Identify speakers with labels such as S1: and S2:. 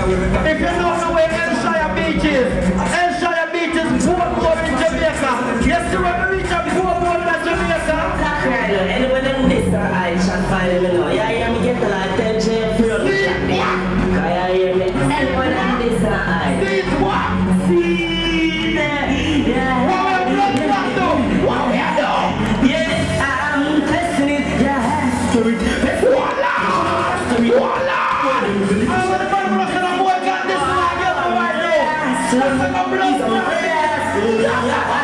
S1: If you don't know where Elshire Beach is Boardwalk in Jamaica. Yes, you want to reach a Boardwalk in Jamaica?
S2: Anyone in this I shall find him now. Yeah, me get a lot of attention from the anyone in this I.
S1: See what?
S2: See yeah.
S1: What we are doing?
S2: Yes, I'm testing it. Yeah.
S1: Voila! I'm